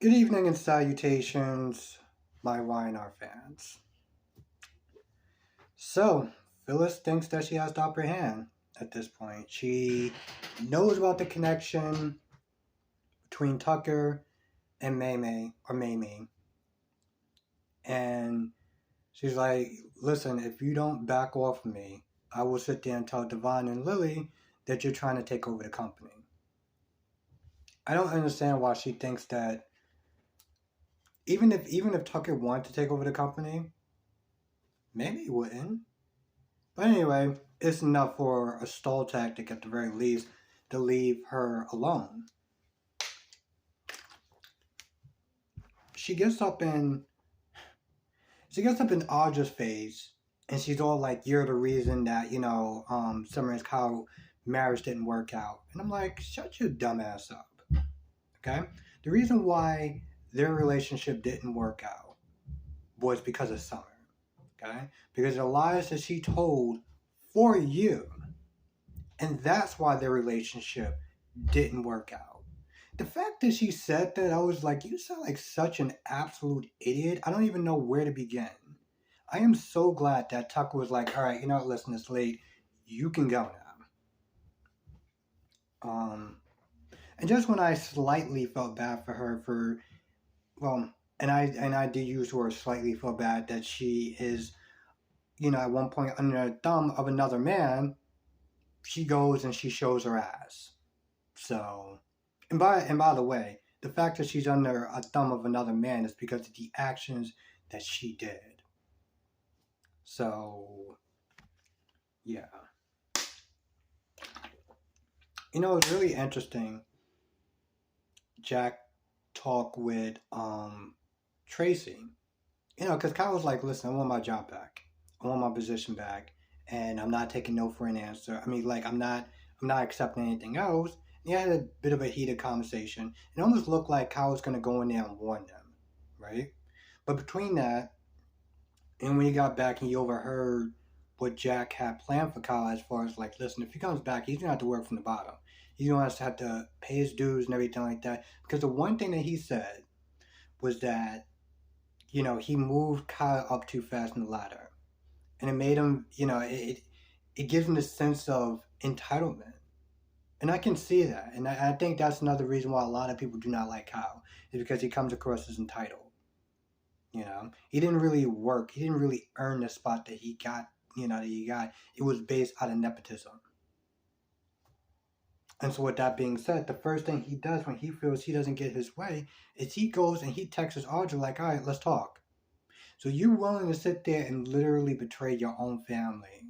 Good evening and salutations, my Y&R fans. So, Phyllis thinks that she has the upper hand at this point. She knows about the connection between Tucker and Maymay, or Mamie, and she's like, listen, if you don't back off of me, I will sit there and tell Devon and Lily that you're trying to take over the company. I don't understand why she thinks that even if Tucker wanted to take over the company, maybe he wouldn't. But anyway, it's enough for a stall tactic at the very least to leave her alone. She gets up in Audra's face, and she's all like, "You're the reason that Summer and Kyle marriage didn't work out." And I'm like, "Shut your dumb ass up." Okay, the reason why their relationship didn't work out was because of Summer. Okay, because the lies that she told for you, and that's why their relationship didn't work out. The fact that she said that, I was like, you sound like such an absolute idiot. I don't even know where to begin. I am so glad that Tucker was like, all right, listen, it's late. You can go now. And just when I slightly felt bad for her for, well, and I do use the word slightly feel bad that she is, at one point under the thumb of another man, she goes and she shows her ass. So, and by the way, the fact that she's under a thumb of another man is because of the actions that she did. So, yeah. It's really interesting. Jack talk with Tracy. Because Kyle was like, "Listen, I want my job back. I want my position back, and I'm not taking no for an answer. I mean, like, I'm not accepting anything else." And he had a bit of a heated conversation. It almost looked like Kyle was going to go in there and warn them, right? But between that, and when he got back and he overheard what Jack had planned for Kyle, as far as like, listen, if he comes back, he's gonna have to work from the bottom. He's gonna have to pay his dues and everything like that. Because the one thing that he said was that, he moved Kyle up too fast in the ladder. And it made him, it gives him this sense of entitlement. And I can see that. And I think that's another reason why a lot of people do not like Kyle, is because he comes across as entitled. He didn't really work. He didn't really earn the spot that he got. It was based out of nepotism. And so, with that being said, the first thing he does when he feels he doesn't get his way is he goes and he texts Audrey like, "All right, let's talk." So you're willing to sit there and literally betray your own family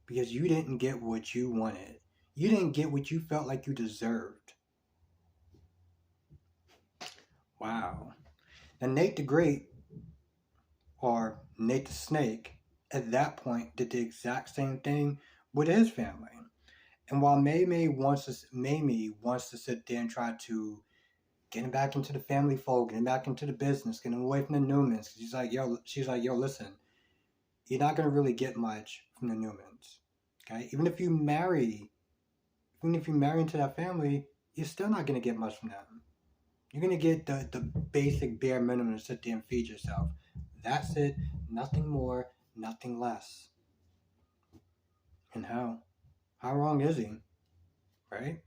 because you didn't get what you wanted. You didn't get what you felt like you deserved. Wow. And Nate the Great, or Nate the Snake, at that point did the exact same thing with his family. And while Mamie wants to sit there and try to get him back into the family fold, get him back into the business, get him away from the Newmans. She's like, yo, listen, you're not gonna really get much from the Newmans. Okay? Even if you marry into that family, you're still not gonna get much from them. You're gonna get the basic bare minimum to sit there and feed yourself. That's it. Nothing more, nothing less. And how wrong is he? Right?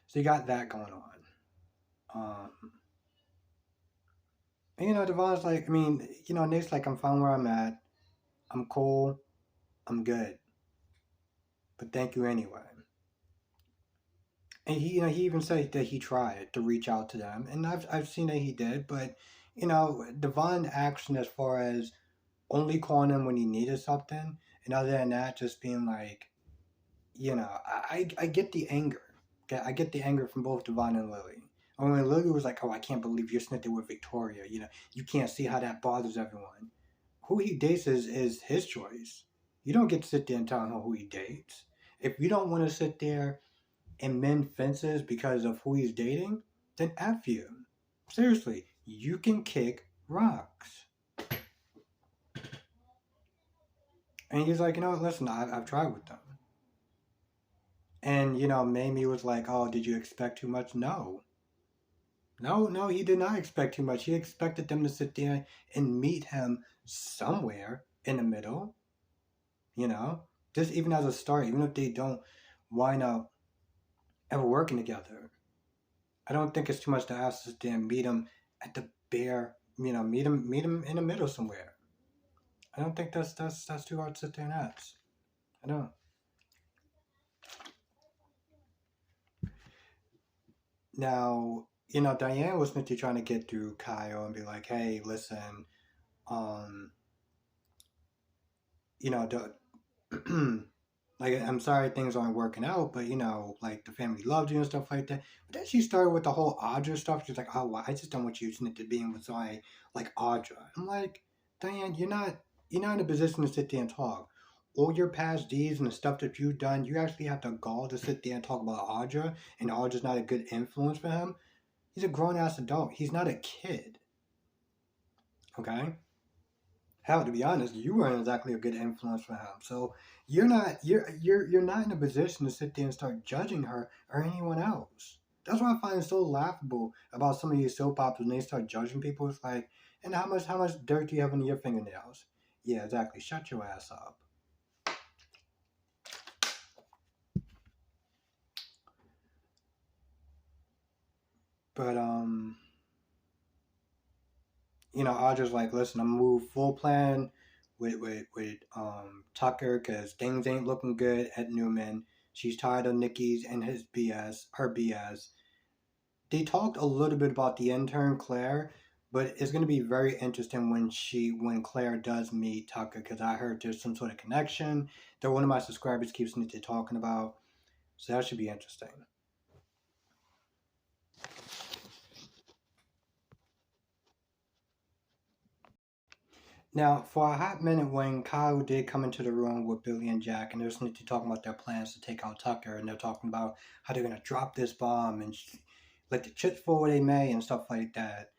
So you got that going on. And Devon's like, Nate's like, I'm fine where I'm at. I'm cool. I'm good. But thank you anyway. And he even said that he tried to reach out to them, and I've seen that he did. But Devon action as far as only calling him when he needed something, and other than that, just being like, I get the anger. Okay, I get the anger from both Devon and Lily. And when Lily was like, "Oh, I can't believe you're snitching with Victoria," you can't see how that bothers everyone. Who he dates is his choice. You don't get to sit there and tell him who he dates. If you don't want to sit there and mend fences because of who he's dating, then F you. Seriously, you can kick rocks. And he's like, listen, I've tried with them. And, Mamie was like, "Oh, did you expect too much?" No. No, no, he did not expect too much. He expected them to sit there and meet him somewhere in the middle, you know? Just even as a start, even if they don't wind up ever working together. I don't think it's too much to ask to sit there and meet him at the bare, meet him in the middle somewhere. I don't think that's too hard to sit there and ask. I don't. Now, Diane was meant to trying to get through Kyle and be like, hey, listen, um, the like I'm sorry things aren't working out, but like the family loved you and stuff like that. But then she started with the whole Audra stuff. She's like, oh, well, I just don't want you to being with somebody like Audra. I'm like, Diane, you're not in a position to sit there and talk. All your past deeds and the stuff that you've done, you actually have the gall to sit there and talk about Audra, and Audra's not a good influence for him. He's a grown ass adult. He's not a kid. Okay? Hell, to be honest, you weren't exactly a good influence for him. So you're not in a position to sit there and start judging her or anyone else. That's why I find it so laughable about some of these soap operas when they start judging people. It's like, and how much dirt do you have on your fingernails? Yeah, exactly. Shut your ass up. But Audra's like, listen, I'm gonna move full plan with Tucker because things ain't looking good at Newman. She's tired of Nikki's and his BS, her BS. They talked a little bit about the intern Claire, but it's going to be very interesting when Claire does meet Tucker because I heard there's some sort of connection that one of my subscribers keeps me to talking about. So that should be interesting. Now, for a hot minute, when Kyle did come into the room with Billy and Jack, and they're listening to talking about their plans to take out Tucker, and they're talking about how they're going to drop this bomb and let the chips fall where they may and stuff like that.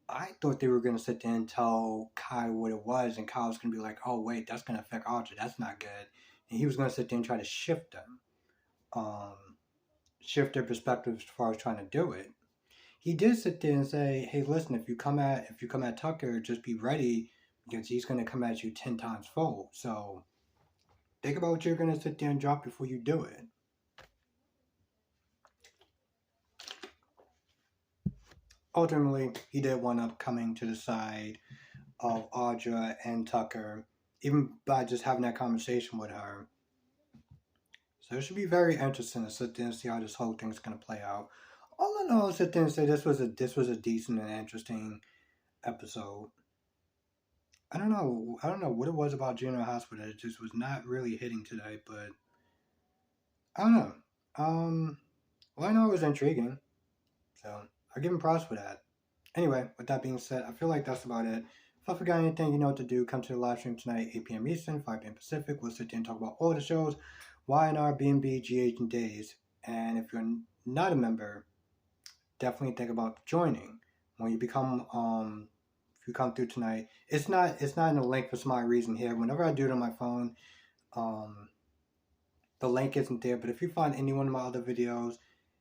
I thought they were going to sit there and tell Kyle what it was, and Kyle's going to be like, oh, wait, that's going to affect Archer. That's not good. And he was going to sit there and try to um, shift their perspective as far as trying to do it. He did sit there and say, hey, listen, if you come at Tucker, just be ready because he's going to come at you 10 times fold. So think about what you're going to sit there and drop before you do it. Ultimately, he did wind up coming to the side of Audra and Tucker, even by just having that conversation with her. So it should be very interesting to sit there and see how this whole thing's going to play out. All in all, sit there and say this was a decent and interesting episode. I don't know what it was about General Hospital. It just was not really hitting today, but I don't know. Well, I know it was intriguing, so I give him props for that. Anyway, with that being said, I feel like that's about it. If I forgot anything, you know what to do. Come to the live stream tonight, 8 p.m. Eastern, 5 p.m. Pacific. We'll sit there and talk about all the shows, YNR, BNB, GH, and Days. And if you're not a member, definitely think about joining. When you become, if you come through tonight, it's not in the link for some reason here. Whenever I do it on my phone, um, the link isn't there. But if you find any one of my other videos,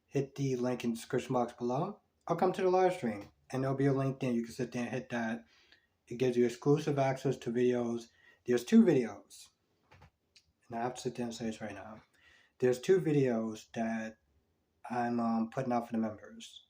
hit the link in the description box below. I'll come to the live stream, and there'll be a link there. You can sit there and hit that. It gives you exclusive access to videos. There's two videos, and I have to sit there and say this right now. There's two videos that I'm putting out for the members.